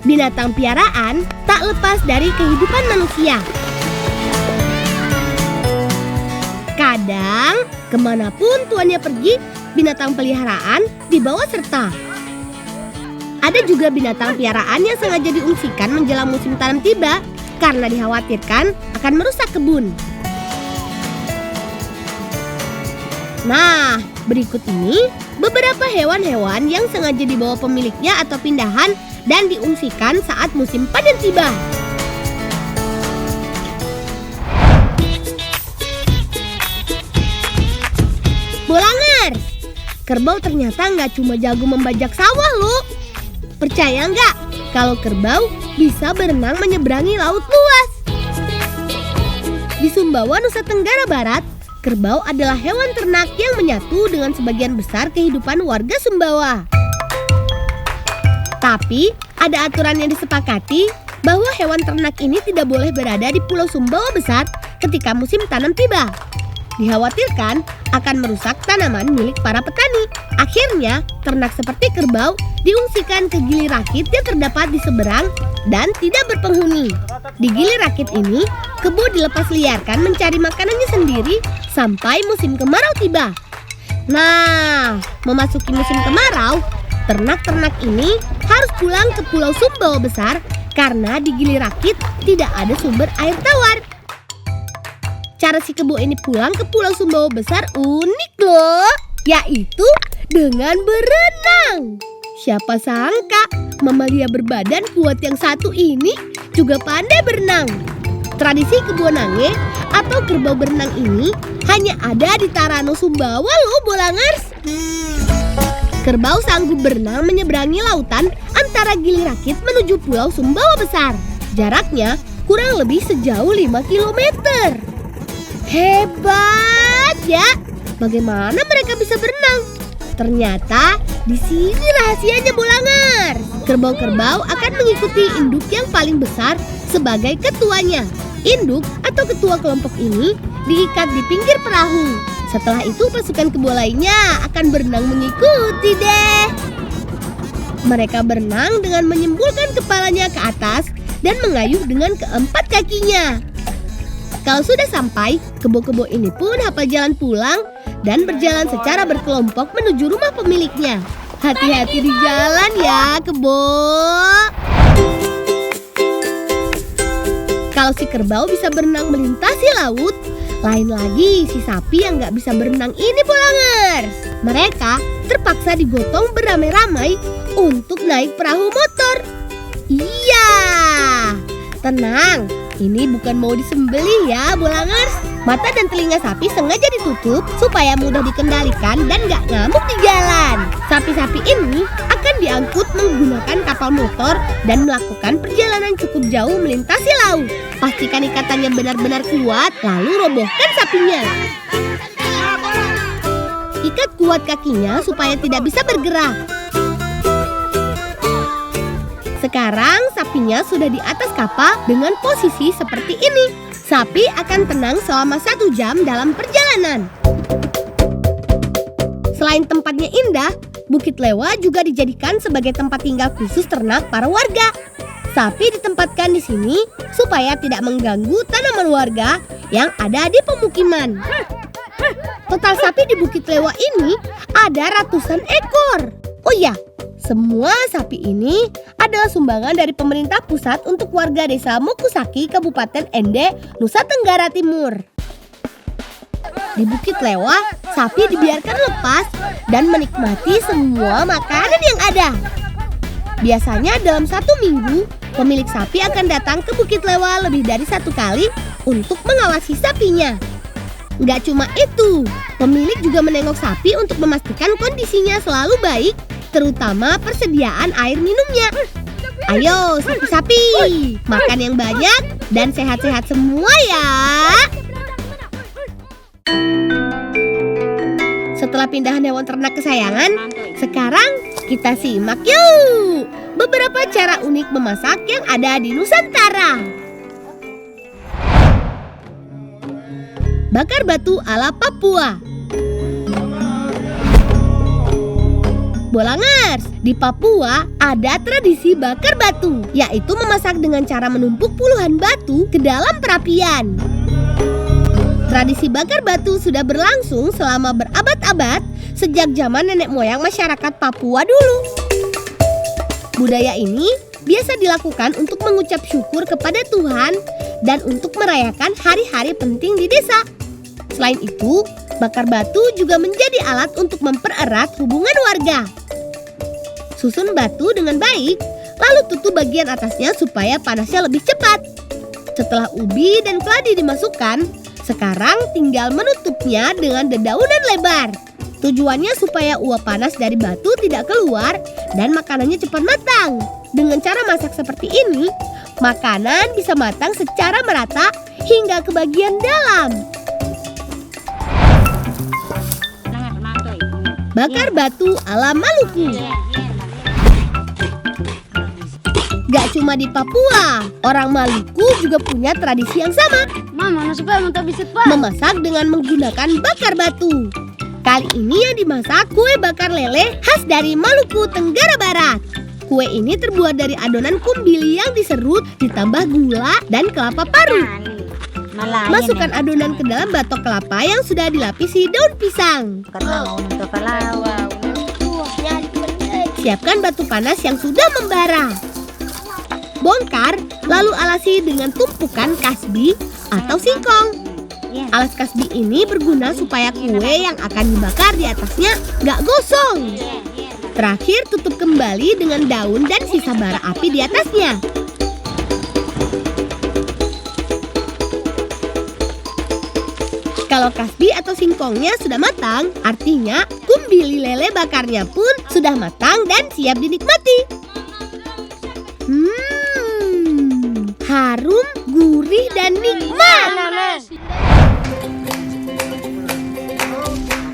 binatang piaraan tak lepas dari kehidupan manusia. Kadang, kemanapun tuannya pergi, binatang peliharaan dibawa serta. Ada juga binatang piaraan yang sengaja diungsikan menjelang musim tanam tiba karena dikhawatirkan akan merusak kebun. Nah, berikut ini beberapa hewan-hewan yang sengaja dibawa pemiliknya atau pindahan dan diungsikan saat musim panen tiba. Bolangers, kerbau ternyata nggak cuma jago membajak sawah loh. Percaya nggak kalau kerbau bisa berenang menyeberangi laut luas? Di Sumbawa, Nusa Tenggara Barat, kerbau adalah hewan ternak yang menyatu dengan sebagian besar kehidupan warga Sumbawa. Tapi, ada aturan yang disepakati bahwa hewan ternak ini tidak boleh berada di Pulau Sumbawa Besar ketika musim tanam tiba. Dikhawatirkan akan merusak tanaman milik para petani. Akhirnya, ternak seperti kerbau diungsikan ke Gili Rakit yang terdapat di seberang dan tidak berpenghuni. Di Gili Rakit ini, kebo dilepas liarkan mencari makanannya sendiri sampai musim kemarau tiba. Nah, memasuki musim kemarau, ternak-ternak ini harus pulang ke Pulau Sumbawa Besar karena di Gili Rakit tidak ada sumber air tawar. Cara si kebo ini pulang ke Pulau Sumbawa Besar unik loh, yaitu dengan berenang. Siapa sangka mamalia berbadan kuat yang satu ini juga pandai berenang. Tradisi kebo nange atau kerbau berenang ini hanya ada di Tarano, Sumbawa loh, Bolangers. Kerbau sanggup berenang menyeberangi lautan antara Gili Rakit menuju Pulau Sumbawa Besar. Jaraknya kurang lebih sejauh 5 kilometer. Hebat ya! Bagaimana mereka bisa berenang? Ternyata di sini rahasianya, Bolangers. Kerbau-kerbau akan mengikuti induk yang paling besar sebagai ketuanya. Induk atau ketua kelompok ini diikat di pinggir perahu. Setelah itu pasukan kebo lainnya akan berenang mengikuti deh. Mereka berenang dengan menyembulkan kepalanya ke atas dan mengayuh dengan keempat kakinya. Kalau sudah sampai, kebo-kebo ini pun hafal jalan pulang dan berjalan secara berkelompok menuju rumah pemiliknya. Hati-hati di jalan ya, kebo. Kalau si kerbau bisa berenang melintasi laut, lain lagi si sapi yang nggak bisa berenang ini, Bolangers. Mereka terpaksa digotong beramai-ramai untuk naik perahu motor. Iya, tenang. Ini bukan mau disembelih ya, Bolangers. Mata dan telinga sapi sengaja ditutup supaya mudah dikendalikan dan gak ngamuk di jalan. Sapi-sapi ini akan diangkut menggunakan kapal motor dan melakukan perjalanan cukup jauh melintasi laut. Pastikan ikatannya benar-benar kuat, lalu robohkan sapinya. Ikat kuat kakinya supaya tidak bisa bergerak. Sekarang sapinya sudah di atas kapal dengan posisi seperti ini. Sapi akan tenang selama 1 jam dalam perjalanan. Selain tempatnya indah, Bukit Lewa juga dijadikan sebagai tempat tinggal khusus ternak para warga. Sapi ditempatkan di sini supaya tidak mengganggu tanaman warga yang ada di pemukiman. Total sapi di Bukit Lewa ini ada ratusan ekor. Oh iya, semua sapi ini adalah sumbangan dari pemerintah pusat untuk warga desa Mokusaki, Kabupaten Ende, Nusa Tenggara Timur. Di Bukit Lewa, sapi dibiarkan lepas dan menikmati semua makanan yang ada. Biasanya dalam 1 minggu, pemilik sapi akan datang ke Bukit Lewa lebih dari 1 kali untuk mengawasi sapinya. Nggak cuma itu, pemilik juga menengok sapi untuk memastikan kondisinya selalu baik, terutama persediaan air minumnya. Ayo sapi-sapi, makan yang banyak dan sehat-sehat semua ya. Setelah pindahan hewan ternak kesayangan, sekarang kita simak yuk beberapa cara unik memasak yang ada di Nusantara. Bakar batu ala Papua. Bolangers, di Papua ada tradisi bakar batu, yaitu memasak dengan cara menumpuk puluhan batu ke dalam perapian. Tradisi bakar batu sudah berlangsung selama berabad-abad sejak zaman nenek moyang masyarakat Papua dulu. Budaya ini biasa dilakukan untuk mengucap syukur kepada Tuhan dan untuk merayakan hari-hari penting di desa. Selain itu, bakar batu juga menjadi alat untuk mempererat hubungan warga. Susun batu dengan baik, lalu tutup bagian atasnya supaya panasnya lebih cepat. Setelah ubi dan keladi dimasukkan, sekarang tinggal menutupnya dengan dedaunan lebar. Tujuannya supaya uap panas dari batu tidak keluar dan makanannya cepat matang. Dengan cara masak seperti ini, makanan bisa matang secara merata hingga ke bagian dalam. Bakar batu ala Maluku. Gak cuma di Papua, orang Maluku juga punya tradisi yang sama. Memasak dengan menggunakan bakar batu. Kali ini yang dimasak kue bakar lele khas dari Maluku Tenggara Barat. Kue ini terbuat dari adonan kumbili yang diserut ditambah gula dan kelapa parut. Masukkan adonan ke dalam batok kelapa yang sudah dilapisi daun pisang. Siapkan batu panas yang sudah membara. Bongkar, lalu alasi dengan tumpukan kasbi atau singkong. Alas kasbi ini berguna supaya kue yang akan dibakar di atasnya gak gosong. Terakhir tutup kembali dengan daun dan sisa bara api di atasnya. Kalau kasbi atau singkongnya sudah matang, artinya kumbili lele bakarnya pun sudah matang dan siap dinikmati. Harum, gurih, dan nikmat.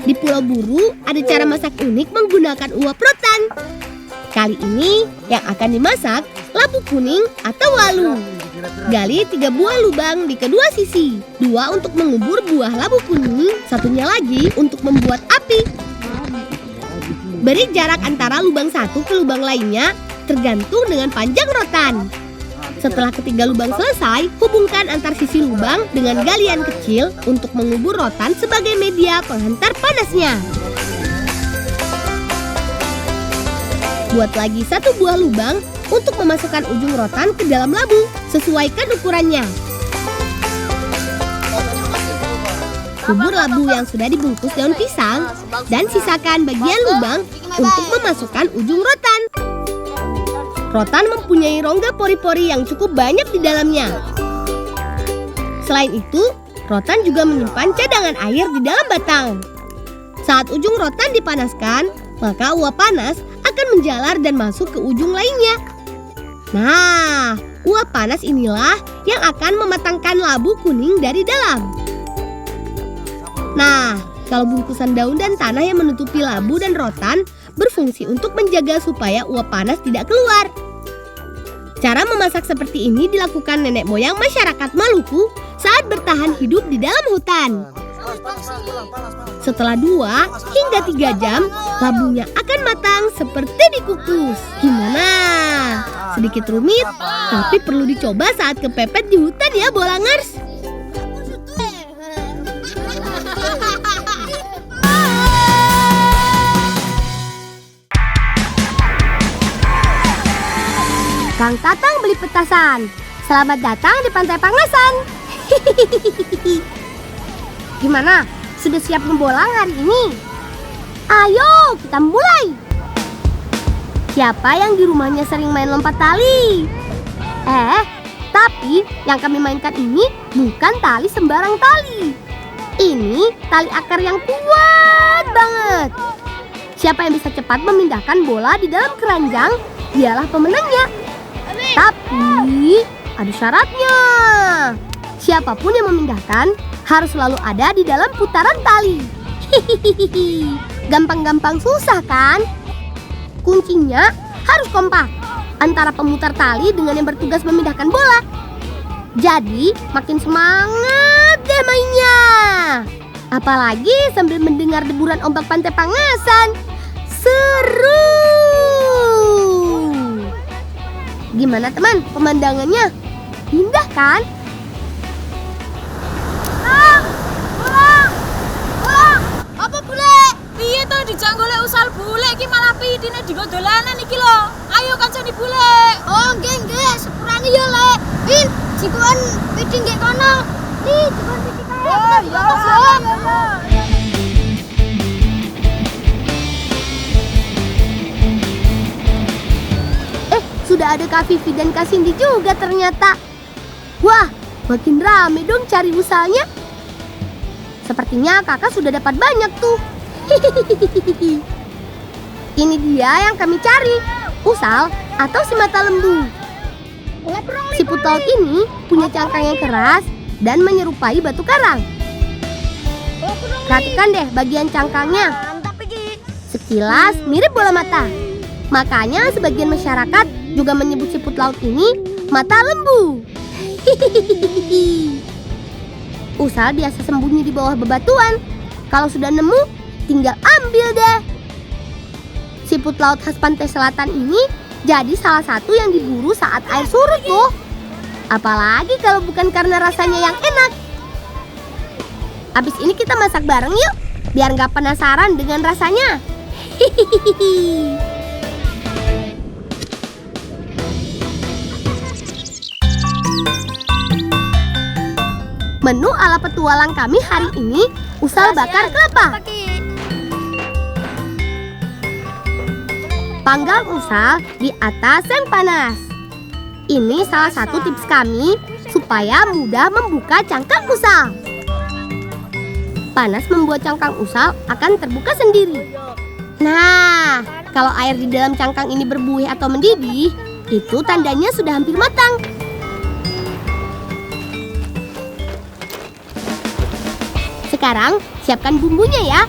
Di Pulau Buru ada cara masak unik menggunakan uap rotan. Kali ini yang akan dimasak labu kuning atau walu. Gali 3 buah lubang di kedua sisi, 2 untuk mengubur buah labu kuning, satunya lagi untuk membuat api. Beri jarak antara lubang satu ke lubang lainnya tergantung dengan panjang rotan. Setelah ketiga lubang selesai, hubungkan antar sisi lubang dengan galian kecil untuk mengubur rotan sebagai media penghantar panasnya. Buat lagi 1 buah lubang untuk memasukkan ujung rotan ke dalam labu. Sesuaikan ukurannya. Kubur labu yang sudah dibungkus daun pisang dan sisakan bagian lubang untuk memasukkan ujung rotan. Rotan mempunyai rongga pori-pori yang cukup banyak di dalamnya. Selain itu, rotan juga menyimpan cadangan air di dalam batang. Saat ujung rotan dipanaskan, maka uap panas akan menjalar dan masuk ke ujung lainnya. Nah, uap panas inilah yang akan mematangkan labu kuning dari dalam. Nah, kalau bungkusan daun dan tanah yang menutupi labu dan rotan berfungsi untuk menjaga supaya uap panas tidak keluar. Cara memasak seperti ini dilakukan nenek moyang masyarakat Maluku saat bertahan hidup di dalam hutan. Setelah 2 hingga 3 jam, labunya akan matang seperti dikukus. Gimana? Sedikit rumit, tapi perlu dicoba saat kepepet di hutan ya, Bolangers. Kang Tatang beli petasan. Selamat datang di Pantai Pangasan. Gimana? Sudah siap membolang hari ini? Ayo, kita mulai. Siapa yang di rumahnya sering main lompat tali? Tapi yang kami mainkan ini bukan tali sembarang tali. Ini tali akar yang kuat banget. Siapa yang bisa cepat memindahkan bola di dalam keranjang, dialah pemenangnya. Tapi ada syaratnya. Siapapun yang memindahkan harus selalu ada di dalam putaran tali. Gampang-gampang susah kan? Kuncinya harus kompak antara pemutar tali dengan yang bertugas memindahkan bola. Jadi makin semangat deh mainnya. Apalagi sambil mendengar deburan ombak Pantai Pangasan. Seru! Gimana teman, pemandangannya? Indah kan? Apa bule? Piye to dijang golek usal bule iki malah pitine dienggo dolanan iki lho. Ayo kancane bule. Oh, nggih, sepurane ya, Lek. Pin, jikoan piti nggih kono. Nih, jikoan piti kae. Oh, ya. Sudah ada Kak Vivi dan Kak Cindy juga ternyata. Wah, makin rame dong cari usalnya. Sepertinya kakak sudah dapat banyak tuh. Ini dia yang kami cari, usal atau si mata lembu. Siput laut ini punya cangkang yang keras dan menyerupai batu karang. Perhatikan deh bagian cangkangnya. Sekilas mirip bola mata. Makanya sebagian masyarakat juga menyebut siput laut ini mata lembu. Usal biasa sembunyi di bawah bebatuan. Kalau sudah nemu, tinggal ambil deh. Siput laut khas pantai selatan ini jadi salah satu yang diburu saat air surut loh. Apalagi kalau bukan karena rasanya yang enak. Abis ini kita masak bareng yuk, biar nggak penasaran dengan rasanya. Menu ala petualang kami hari ini usal bakar kelapa. Panggang usal di atas yang panas. Ini salah satu tips kami supaya mudah membuka cangkang usal. Panas membuat cangkang usal akan terbuka sendiri. Nah, kalau air di dalam cangkang ini berbuih atau mendidih, itu tandanya sudah hampir matang. Sekarang siapkan bumbunya ya.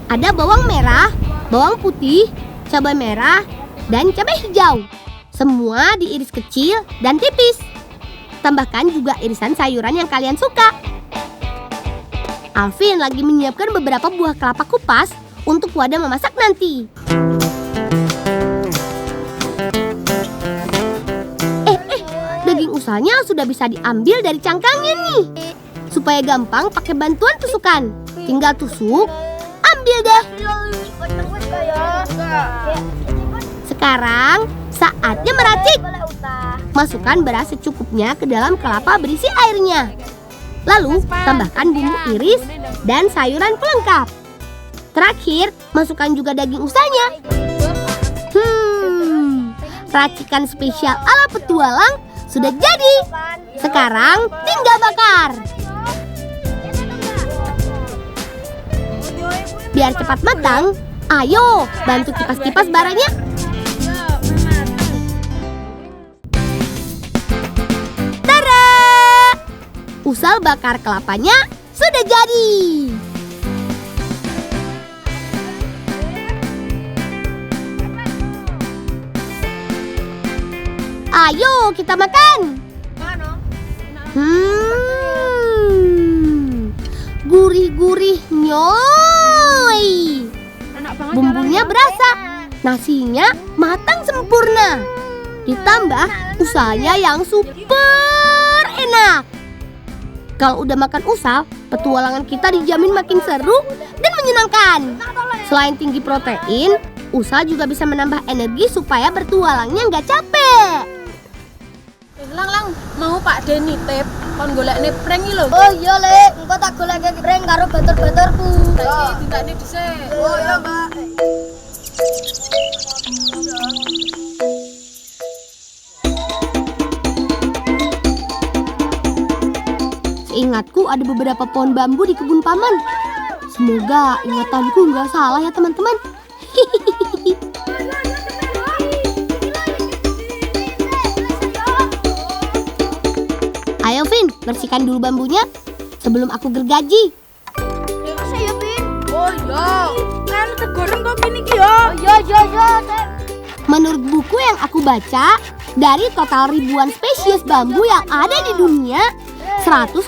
Ada bawang merah, bawang putih, cabai merah, dan cabai hijau. Semua diiris kecil dan tipis. Tambahkan juga irisan sayuran yang kalian suka. Alvin lagi menyiapkan beberapa buah kelapa kupas untuk wadah memasak nanti. Daging usalnya sudah bisa diambil dari cangkangnya nih. Supaya gampang pakai bantuan tusukan. Tinggal tusuk, ambil deh. Sekarang saatnya meracik. Masukkan beras secukupnya ke dalam kelapa berisi airnya. Lalu tambahkan bumbu iris dan sayuran pelengkap. Terakhir, masukkan juga daging usalnya. Racikan spesial ala petualang sudah jadi. Sekarang tinggal bakar. Biar cepat matang, ayo bantu kipas-kipas baranya. Tara! Usal bakar kelapanya sudah jadi. Ayo kita makan. Gurih-gurih nyoy. Bumbunya berasa, nasinya matang sempurna. Ditambah usalnya yang super enak. Kalau udah makan usal, petualangan kita dijamin makin seru dan menyenangkan. Selain tinggi protein, usal juga bisa menambah energi supaya bertualangnya nggak capek. Lang mau Pak Den nitip kon golekne prank iki lho. Oh iya, Lek, engko tak goleke prank karo batur-baturku. Saiki dintakne dhisik. Oh iya, Mbak. Seingatku ada beberapa pohon bambu di kebun paman. Semoga ingatanku nggak salah ya teman-teman. Ayo Vin, bersihkan dulu bambunya sebelum aku gergaji. Ya saya, Pin. Oh iya. Kan tegoreng kok iki ya. Oh iya, Menurut buku yang aku baca, dari total ribuan spesies bambu yang ada di dunia, 159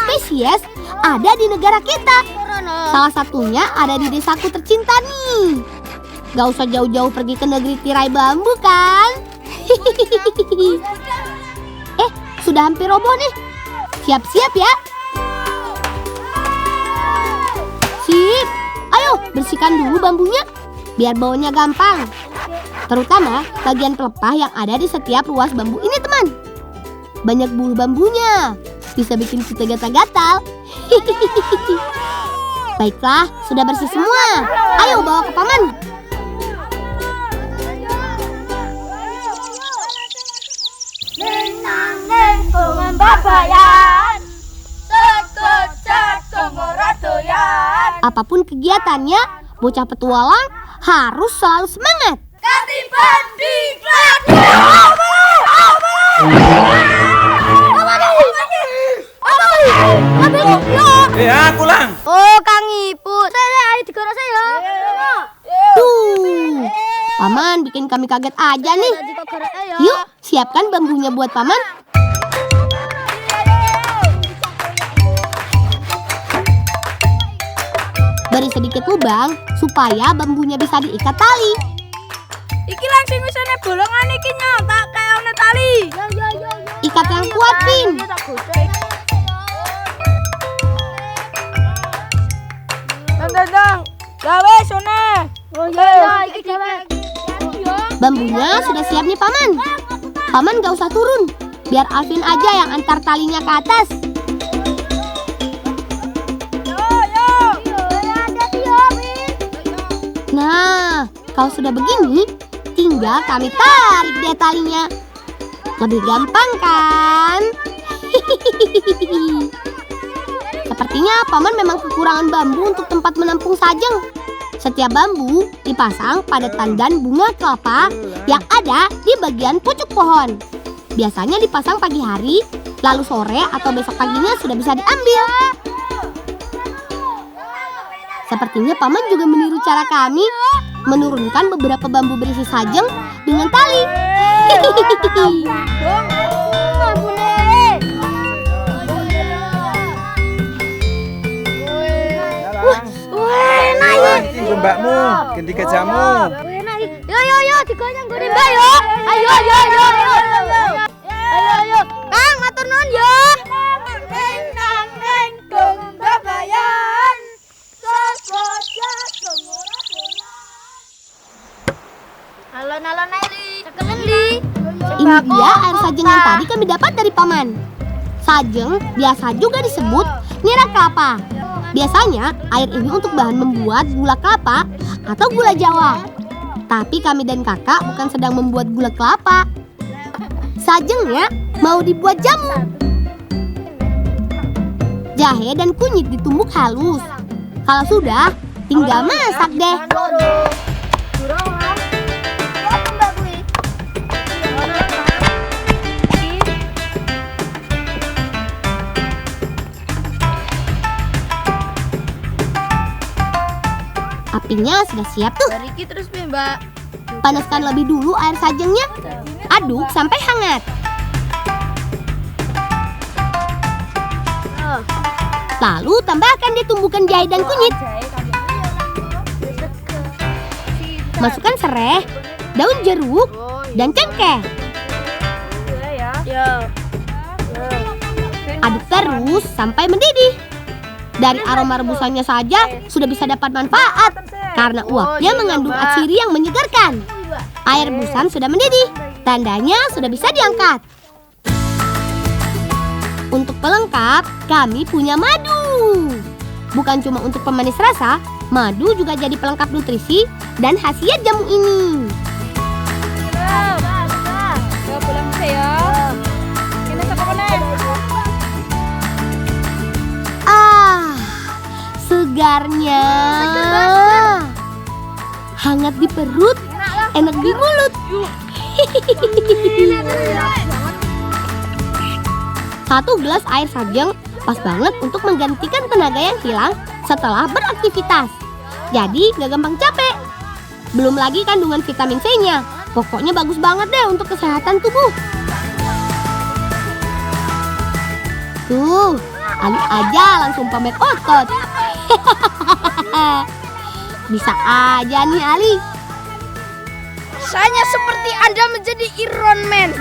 spesies ada di negara kita. Salah satunya ada di desaku tercinta nih. Gak usah jauh-jauh pergi ke negeri tirai bambu kan? Sudah hampir roboh nih. Siap-siap ya. Sip. Ayo bersihkan dulu bambunya biar bawanya gampang. Terutama bagian pelepah yang ada di setiap ruas bambu ini, teman. Banyak bulu bambunya, bisa bikin kita gatal-gatal. Baiklah, sudah bersih semua. Ayo bawa ke paman. Apapun kegiatannya, bocah petualang harus selalu semangat. Katiban diklat. Aku lang. Oh, Kang Iput. Saya ayo digorok saya. Tuh, paman bikin kami kaget aja nih. Yuk, siapkan bambunya buat paman. Beri sedikit lubang supaya bambunya bisa diikat tali. Iki langsung wisane bolongan iki tak kayak ana tali. Ikat yang kuat, Pin. Dang, gawe sone. Oh iya, iki gawe. Bambunya sudah siap nih, paman. Paman gak usah turun, biar Alvin aja yang antar talinya ke atas. Nah, kalau sudah begini, tinggal kami tarik deh talinya. Lebih gampang kan? Sepertinya paman memang kekurangan bambu untuk tempat menampung sajeng. Setiap bambu dipasang pada tandan bunga kelapa yang ada di bagian pucuk pohon. Biasanya dipasang pagi hari, lalu sore atau besok paginya sudah bisa diambil. Sepertinya paman juga meniru cara kami menurunkan beberapa bambu berisi sajeng dengan tali. Ini mbakmu, ganti ke jamu. Yo, digoyang gone Mbak yo. Ayo. Kang, matur nuwun yo. Alon-alon Eli. Cekelen Li. Ini dia air sajeng yang tadi kami dapat dari paman. Sajeng biasa juga disebut nira kelapa. Biasanya air ini untuk bahan membuat gula kelapa atau gula Jawa. Tapi kami dan kakak bukan sedang membuat gula kelapa. Sajengnya mau dibuat jamu. Jahe dan kunyit ditumbuk halus. Kalau sudah, tinggal masak deh. Apinya sudah siap tuh. Bariki terus Mbak. Panaskan lebih dulu air sajengnya. Aduk sampai hangat. Lalu tambahkan ditumbuhkan jahe dan kunyit. Masukkan serai, daun jeruk, dan cengkeh. Aduk terus sampai mendidih. Dari aroma rebusannya saja sudah bisa dapat manfaat karena uapnya mengandung atsiri yang menyegarkan. Air rebusan sudah mendidih, tandanya sudah bisa diangkat. Untuk pelengkap, kami punya madu. Bukan cuma untuk pemanis rasa, madu juga jadi pelengkap nutrisi dan khasiat jamu ini. Pulang saya. Ini apa? Segarnya, hangat di perut, enak di mulut. Satu gelas air sajeng pas banget untuk menggantikan tenaga yang hilang setelah beraktivitas. Jadi gak gampang capek. Belum lagi kandungan vitamin C-nya. Pokoknya bagus banget deh untuk kesehatan tubuh. Tuh, Ali aja langsung pamer otot. Bisa aja nih Ali. Rasanya seperti Anda menjadi Iron Man.